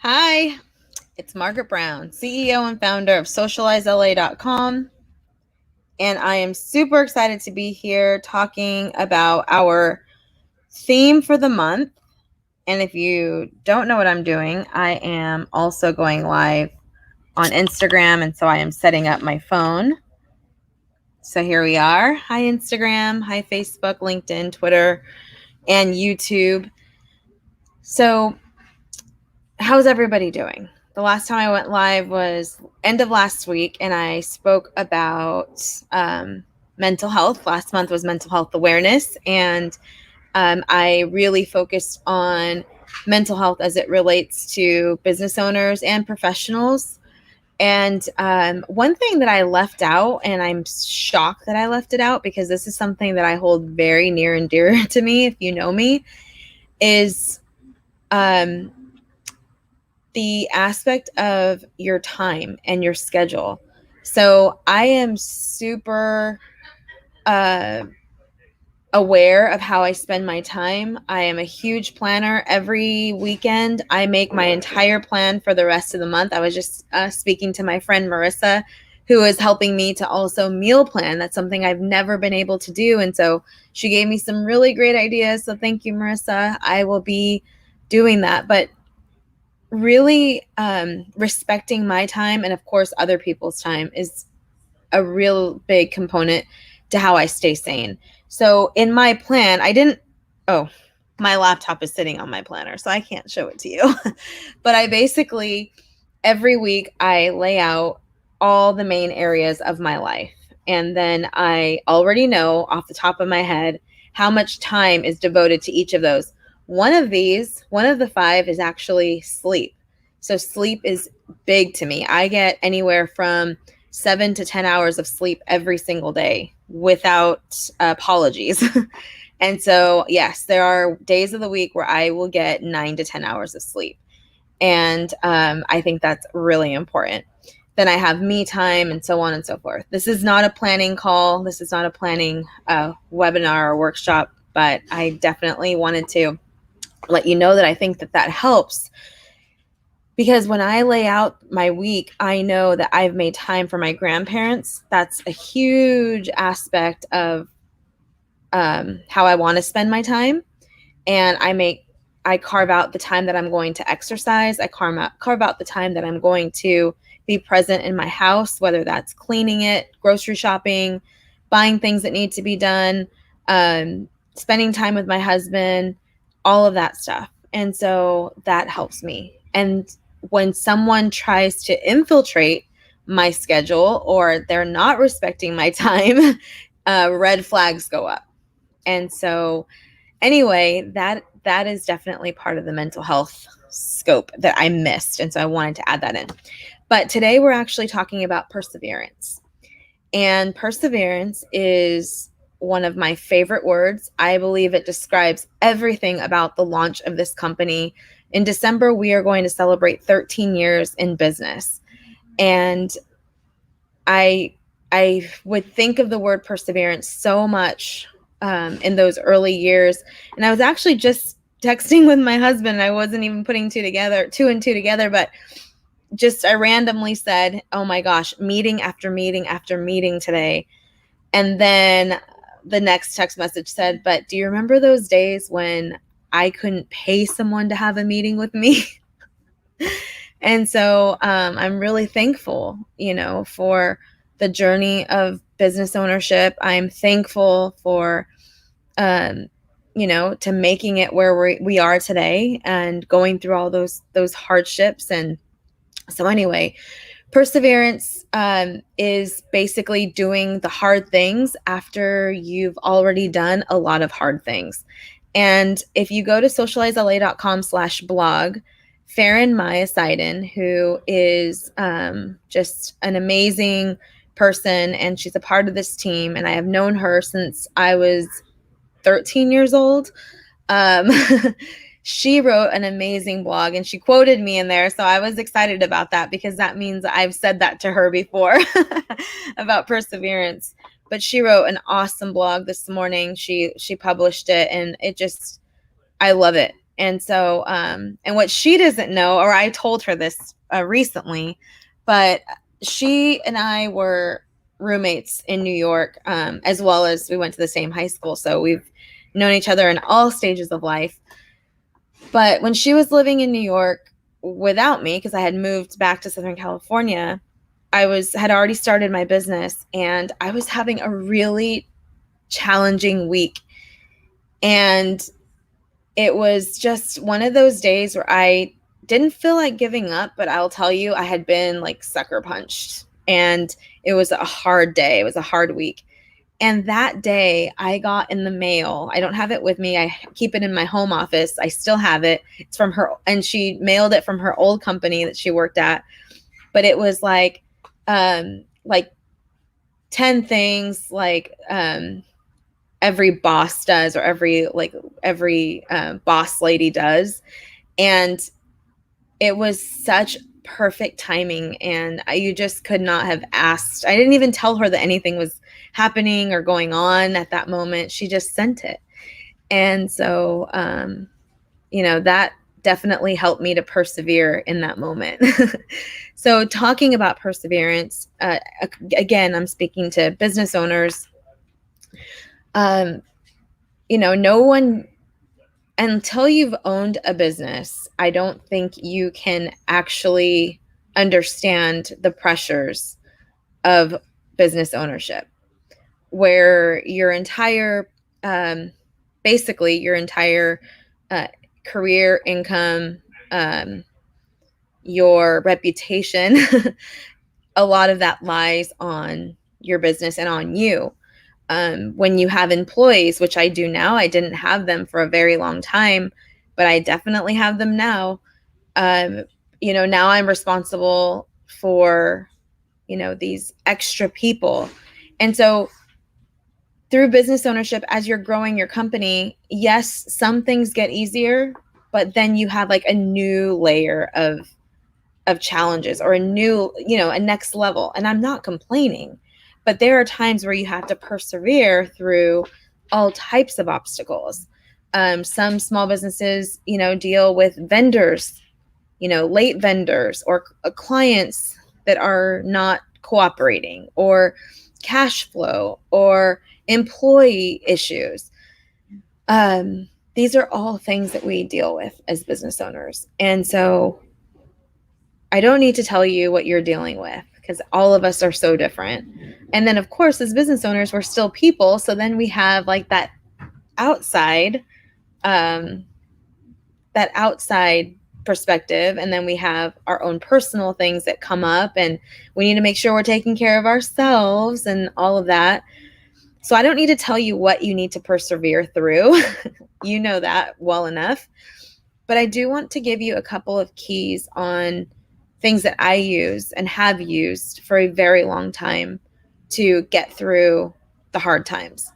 Hi, it's Margaret Brown, CEO and founder of SocializeLA.com, and I am super excited to be here talking about our theme for the month. And if you don't know what I'm doing, I am also going live on Instagram, and so I am setting up my phone. So here we are. Hi, Instagram. Hi, Facebook, LinkedIn, Twitter, and YouTube. So, how's everybody doing? The last time I went live was end of last week, and I spoke about mental health. Last month was mental health awareness, and I really focused on mental health as it relates to business owners and professionals. And one thing that I left out, and I'm shocked that I left it out because this is something that I hold very near and dear to me, if you know me, is um, the aspect of your time and your schedule. So I am super uh, aware of how I spend my time. I am a huge planner. Every weekend, I make my entire plan for the rest of the month. I was just speaking to my friend Marissa, who is helping me to also meal plan. That's something I've never been able to do. And so she gave me some really great ideas. So thank you, Marissa. I will be doing that. But really respecting my time and of course other people's time is a real big component to how I stay sane. So in my plan, I didn't oh, my laptop is sitting on my planner, so I can't show it to you. But I basically every week I lay out all the main areas of my life. And then I already know off the top of my head how much time is devoted to each of those. One of the five is actually sleep. So sleep is big to me. I get anywhere from 7 to 10 hours of sleep every single day without apologies. And so, yes, there are days of the week where I will get 9 to 10 hours of sleep. And I think that's really important. Then I have me time and so on and so forth. This is not a planning call. This is not a planning webinar or workshop, but I definitely wanted to let you know that I think that that helps because when I lay out my week, I know that I've made time for my grandparents. That's a huge aspect of how I want to spend my time. And I carve out the time that I'm going to exercise. I carve out the time that I'm going to be present in my house, whether that's cleaning it, grocery shopping, buying things that need to be done, spending time with my husband, all of that stuff. And so that helps me. And when someone tries to infiltrate my schedule or they're not respecting my time, red flags go up. And so anyway, that is definitely part of the mental health scope that I missed. And so I wanted to add that in. But today we're actually talking about perseverance. And perseverance is one of my favorite words. I believe it describes everything about the launch of this company. In December, we are going to celebrate 13 years in business. And I would think of the word perseverance so much in those early years. And I was actually just texting with my husband. I wasn't even putting two and two together, but just I randomly said, "Oh my gosh, meeting after meeting after meeting today." And then the next text message said, "But do you remember those days when I couldn't pay someone to have a meeting with me?" And so I'm really thankful, for the journey of business ownership. I'm thankful for, to making it where we are today and going through all those hardships. And so anyway, perseverance is basically doing the hard things after you've already done a lot of hard things. And if you go to socializela.com/blog, Farron Maya Seiden, who is just an amazing person, and she's a part of this team, and I have known her since I was 13 years old. Um, she wrote an amazing blog and she quoted me in there. So I was excited about that because that means I've said that to her before about perseverance. But she wrote an awesome blog this morning. She published it and I love it. And so, and what she doesn't know, or I told her this recently, but she and I were roommates in New York, as well as we went to the same high school. So we've known each other in all stages of life. But when she was living in New York without me, because I had moved back to Southern California, had already started my business, and I was having a really challenging week. And it was just one of those days where I didn't feel like giving up, but I'll tell you, I had been like sucker punched, and it was a hard day. It was a hard week. And that day I got in the mail. I don't have it with me. I keep it in my home office. I still have it. It's from her, and she mailed it from her old company that she worked at. But it was like 10 things every boss does, or every boss lady does. And it was such perfect timing, and you just could not have asked. I didn't even tell her that anything was happening or going on at that moment. She just sent it. And so that definitely helped me to persevere in that moment. So talking about perseverance, again, I'm speaking to business owners. No one, until you've owned a business, I don't think you can actually understand the pressures of business ownership, where your entire, basically your entire career, income, your reputation, a lot of that lies on your business and on you. When you have employees, which I do now, I didn't have them for a very long time, but I definitely have them now. Now I'm responsible for, these extra people. And so through business ownership, as you're growing your company, yes, some things get easier, but then you have like a new layer of challenges, or a new, a next level. And I'm not complaining, but there are times where you have to persevere through all types of obstacles. Some small businesses, deal with vendors, late vendors, or clients that are not cooperating, or cash flow, or employee issues. These are all things that we deal with as business owners. And so I don't need to tell you what you're dealing with, because all of us are so different. And then, of course, as business owners, we're still people. So then we have like that outside perspective. And then we have our own personal things that come up, and we need to make sure we're taking care of ourselves and all of that. So I don't need to tell you what you need to persevere through. You know that well enough. But I do want to give you a couple of keys on things that I use and have used for a very long time to get through the hard times.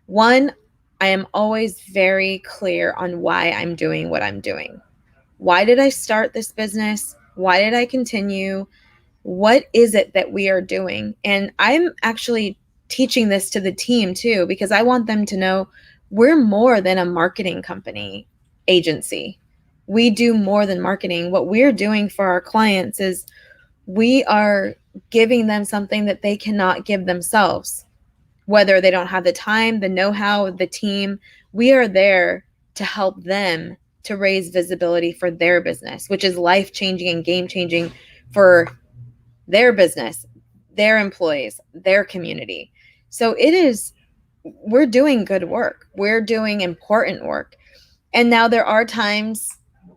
One, I am always very clear on why I'm doing what I'm doing. Why did I start this business? Why did I continue? What is it that we are doing? And I'm actually teaching this to the team too, because I want them to know we're more than a marketing company agency. We do more than marketing. What we're doing for our clients is we are giving them something that they cannot give themselves, whether they don't have the time, the know-how, the team. We are there to help them to raise visibility for their business, which is life-changing and game-changing for their business, their employees, their community. So we're doing good work. We're doing important work. And now there are times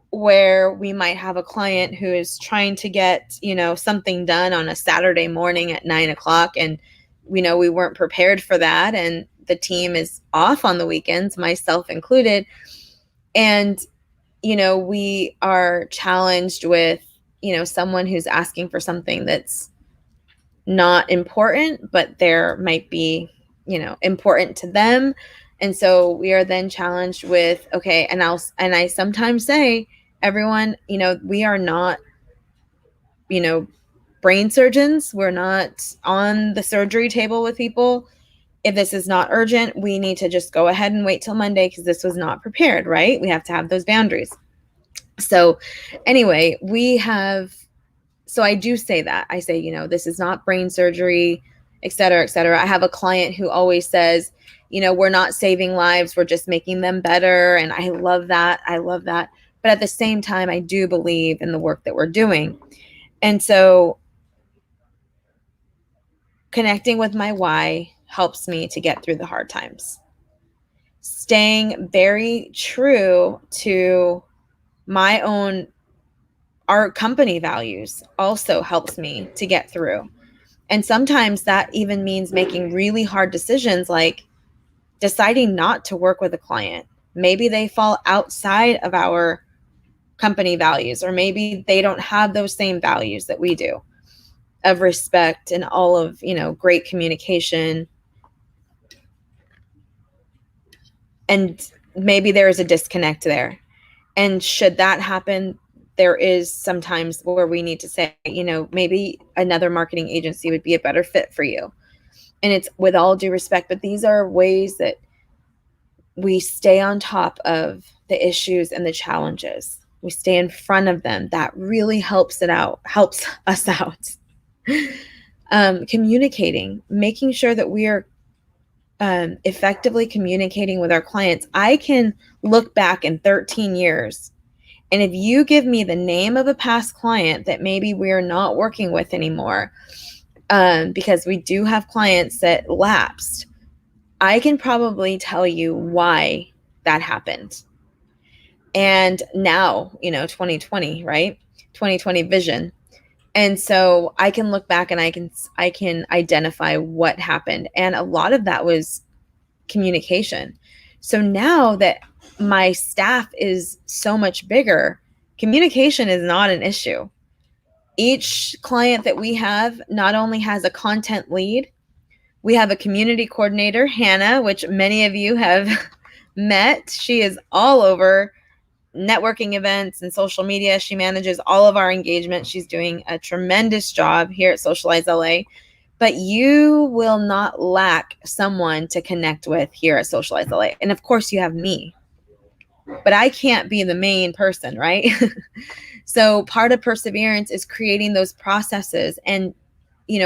where we might have a client who is trying to get, something done on a Saturday morning at 9:00, and we weren't prepared for that. And the team is off on the weekends, myself included. And, we are challenged with, someone who's asking for something that's not important, but there might be, important to them. And so we are then challenged with, okay, and I sometimes say, everyone, we are not, brain surgeons. We're not on the surgery table with people. if this is not urgent, we need to just go ahead and wait till Monday because this was not prepared, right? We have to have those boundaries. So anyway, so I do say that. I say, this is not brain surgery, et cetera, et cetera. I have a client who always says, we're not saving lives, we're just making them better. And I love that. I love that. But at the same time, I do believe in the work that we're doing. And so connecting with my why helps me to get through the hard times. Staying very true to our company values also helps me to get through. And sometimes that even means making really hard decisions, like deciding not to work with a client. Maybe they fall outside of our company values, or maybe they don't have those same values that we do of respect and all of, great communication. And maybe there is a disconnect there. And should that happen, there is sometimes where we need to say, maybe another marketing agency would be a better fit for you. And it's with all due respect, but these are ways that we stay on top of the issues and the challenges. We stay in front of them. That really helps us out. Communicating, making sure that we are effectively communicating with our clients. I can look back in 13 years, and if you give me the name of a past client that maybe we're not working with anymore, because we do have clients that lapsed, I can probably tell you why that happened. And now, 2020, right? 2020 vision. And so I can look back and I can identify what happened. And a lot of that was communication. So now that my staff is so much bigger, communication is not an issue. Each client that we have not only has a content lead, we have a community coordinator, Hannah, which many of you have met. She is all over networking events and social media. She manages all of our engagement. She's doing a tremendous job here at Socialize LA. But you will not lack someone to connect with here at Socialize LA. And of course, you have me. But I can't be the main person, right? So part of perseverance is creating those processes and,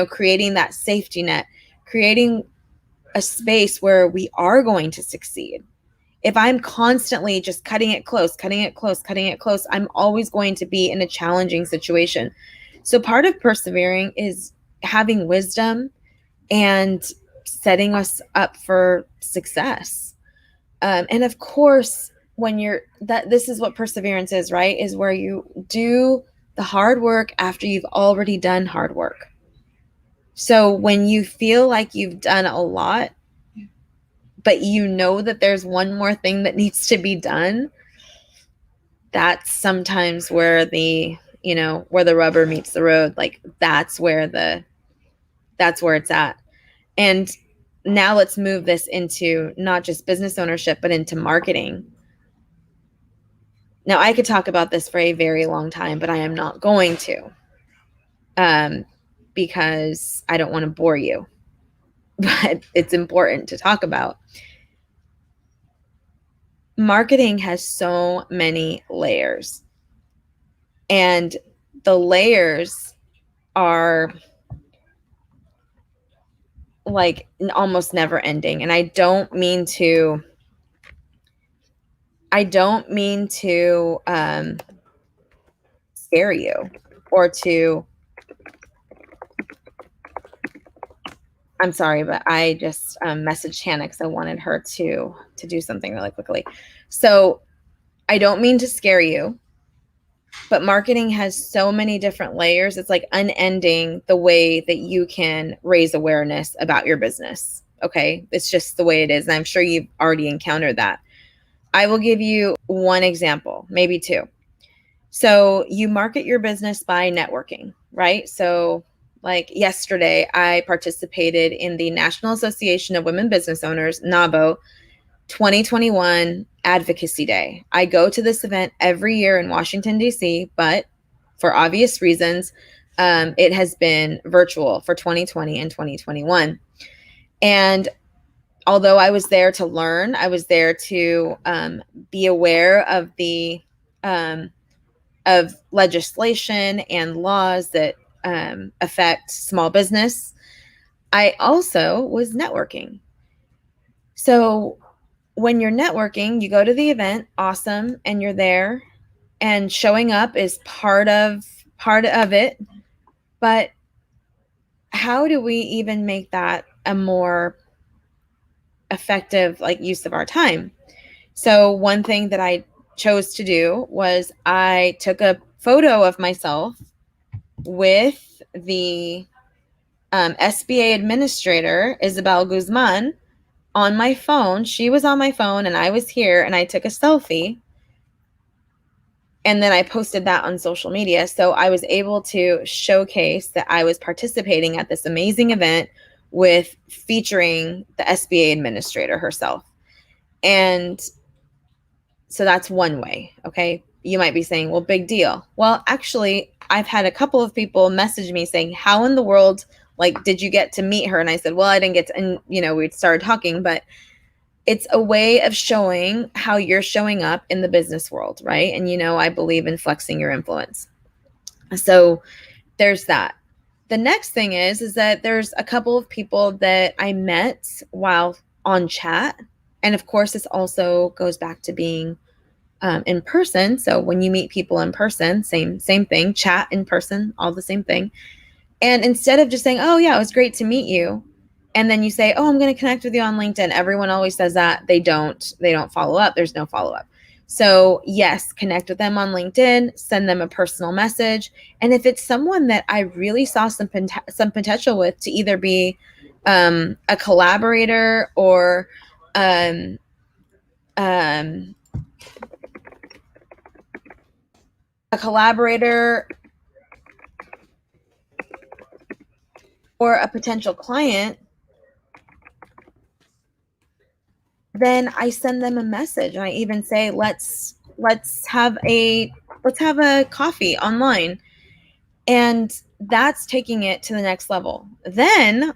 creating that safety net, creating a space where we are going to succeed. If I'm constantly just cutting it close, I'm always going to be in a challenging situation. So part of persevering is having wisdom and setting us up for success. And of course, this is what perseverance is, right? Is where you do the hard work after you've already done hard work. So when you feel like you've done a lot, but that there's one more thing that needs to be done, that's sometimes where where the rubber meets the road. Like that's where it's at. And now let's move this into not just business ownership, but into marketing. Now I could talk about this for a very long time, but I am not going to, because I don't want to bore you, but it's important to talk about. Marketing has so many layers, and the layers are like almost never ending. And I don't mean to scare you or I'm sorry, but I just messaged Hannah because I wanted her to do something really quickly. So I don't mean to scare you, but marketing has so many different layers. It's like unending the way that you can raise awareness about your business. Okay. It's just the way it is. And I'm sure you've already encountered that. I will give you one example, maybe two. So you market your business by networking, right? So like yesterday, I participated in the National Association of Women Business Owners, NAWBO, 2021 Advocacy Day. I go to this event every year in Washington, D.C., but for obvious reasons, it has been virtual for 2020 and 2021. And although I was there to learn, I was there to be aware of the of legislation and laws that affect small business. I also was networking. So when you're networking, you go to the event, awesome, and you're there, and showing up is part of it. But how do we even make that a more effective use of our time? So one thing that I chose to do was I took a photo of myself with the SBA administrator, Isabel Guzman, on my phone. She was on my phone and I was here, and I took a selfie. And then I posted that on social media. So I was able to showcase that I was participating at this amazing event with featuring the SBA administrator herself. And so that's one way. Okay. You might be saying, well, big deal. Well, actually, I've had a couple of people message me saying, how in the world, did you get to meet her? And I said, well, I didn't get to, and, we started talking, but it's a way of showing how you're showing up in the business world, right? And, I believe in flexing your influence. So there's that. The next thing is that there's a couple of people that I met while on chat. And of course, this also goes back to being in person. So when you meet people in person, same thing, chat in person, all the same thing. And instead of just saying, oh yeah, it was great to meet you, and then you say, oh, I'm going to connect with you on LinkedIn. Everyone always says that. They don't follow up. There's no follow up. So yes, connect with them on LinkedIn, send them a personal message. And if it's someone that I really saw some potential with, to either be a collaborator or a collaborator or a potential client, then I send them a message, and I even say, let's have a coffee online. And that's taking it to the next level. Then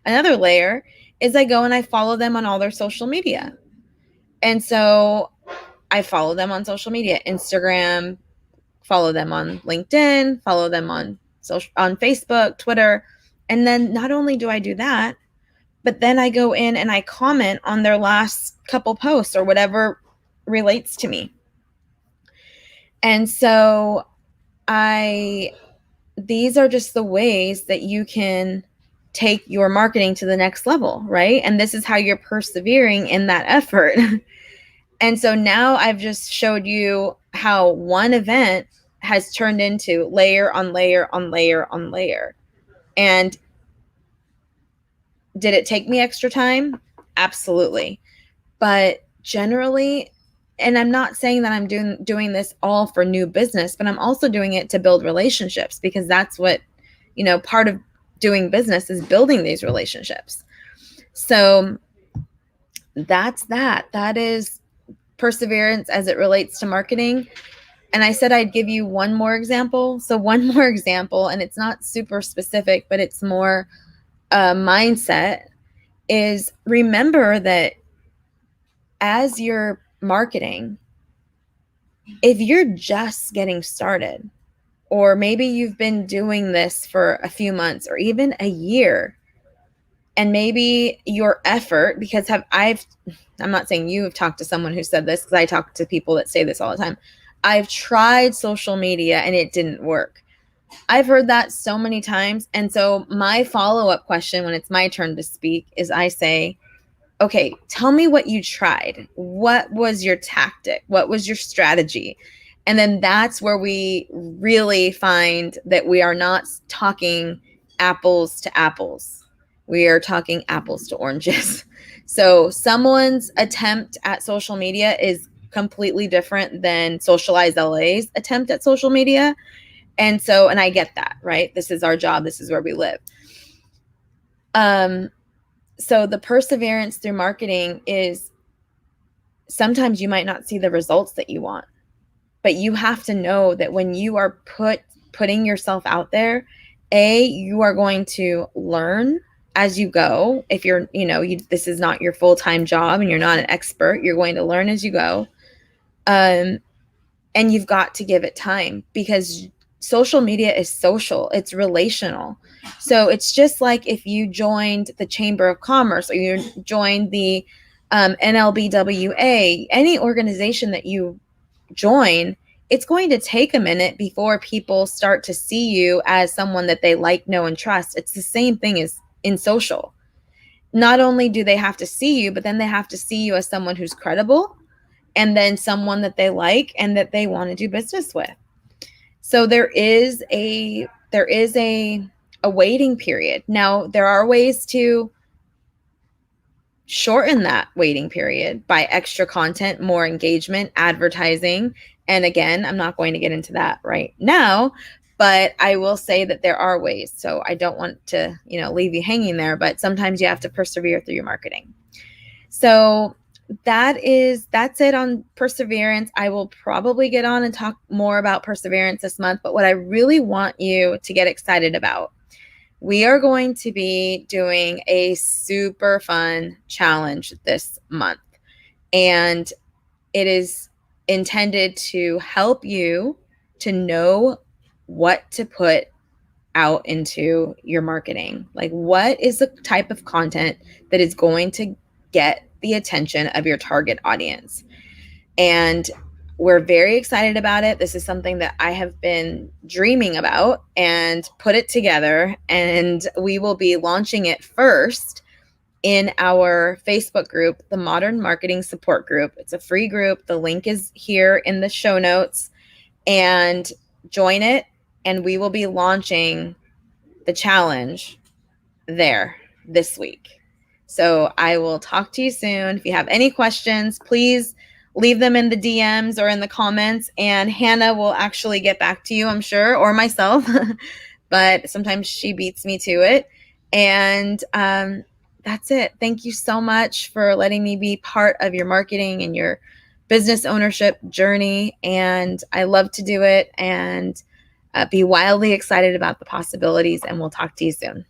another layer is I go and I follow them on all their social media. And so I follow them on social media, Instagram, follow them on LinkedIn, follow them on Facebook, Twitter. And then not only do I do that, but then I go in and I comment on their last couple posts or whatever relates to me. And so these are just the ways that you can take your marketing to the next level, right? And this is how you're persevering in that effort. And so now I've just showed you how one event has turned into layer on layer on layer on layer. And did it take me extra time? Absolutely. But generally, and I'm not saying that I'm doing this all for new business, but I'm also doing it to build relationships, because that's what, part of doing business is building these relationships. So that's that. That is perseverance as it relates to marketing. And I said I'd give you one more example. So one more example, and it's not super specific, but it's more mindset, is remember that as you're marketing, if you're just getting started, or maybe you've been doing this for a few months or even a year, and maybe your effort, because I'm not saying you have talked to someone who said this, because I talk to people that say this all the time. I've tried social media and it didn't work. I've heard that so many times. And so my follow-up question when it's my turn to speak is I say, okay, tell me what you tried. What was your tactic? What was your strategy? And then that's where we really find that we are not talking apples to apples. We are talking apples to oranges. So someone's attempt at social media is completely different than Socialize LA's attempt at social media. And I get that, right? This is our job. This is where we live. So the perseverance through marketing is sometimes you might not see the results that you want, but you have to know that when you are putting yourself out there, you are going to learn as you go. If you're, this is not your full-time job and you're not an expert, you're going to learn as you go. And you've got to give it time, because social media is social, it's relational. So it's just like if you joined the Chamber of Commerce or you joined the NLBWA, any organization that you join, it's going to take a minute before people start to see you as someone that they like, know, and trust. It's the same thing as in social. Not only do they have to see you, but then they have to see you as someone who's credible, and then someone that they like and that they want to do business with. So there is a waiting period. Now, there are ways to shorten that waiting period by extra content, more engagement, advertising. And again, I'm not going to get into that right now, but I will say that there are ways. So I don't want to, leave you hanging there, but sometimes you have to persevere through your marketing. So that's it on perseverance. I will probably get on and talk more about perseverance this month, but what I really want you to get excited about, we are going to be doing a super fun challenge this month, and it is intended to help you to know what to put out into your marketing. Like, what is the type of content that is going to get the attention of your target audience? And we're very excited about it. This is something that I have been dreaming about and put it together. And we will be launching it first in our Facebook group, the Modern Marketing Support Group. It's a free group. The link is here in the show notes. And join it. And we will be launching the challenge there this week. So I will talk to you soon. If you have any questions, please leave them in the DMs or in the comments, and Hannah will actually get back to you, I'm sure, or myself, but sometimes she beats me to it. And that's it. Thank you so much for letting me be part of your marketing and your business ownership journey. And I love to do it, and be wildly excited about the possibilities, and we'll talk to you soon.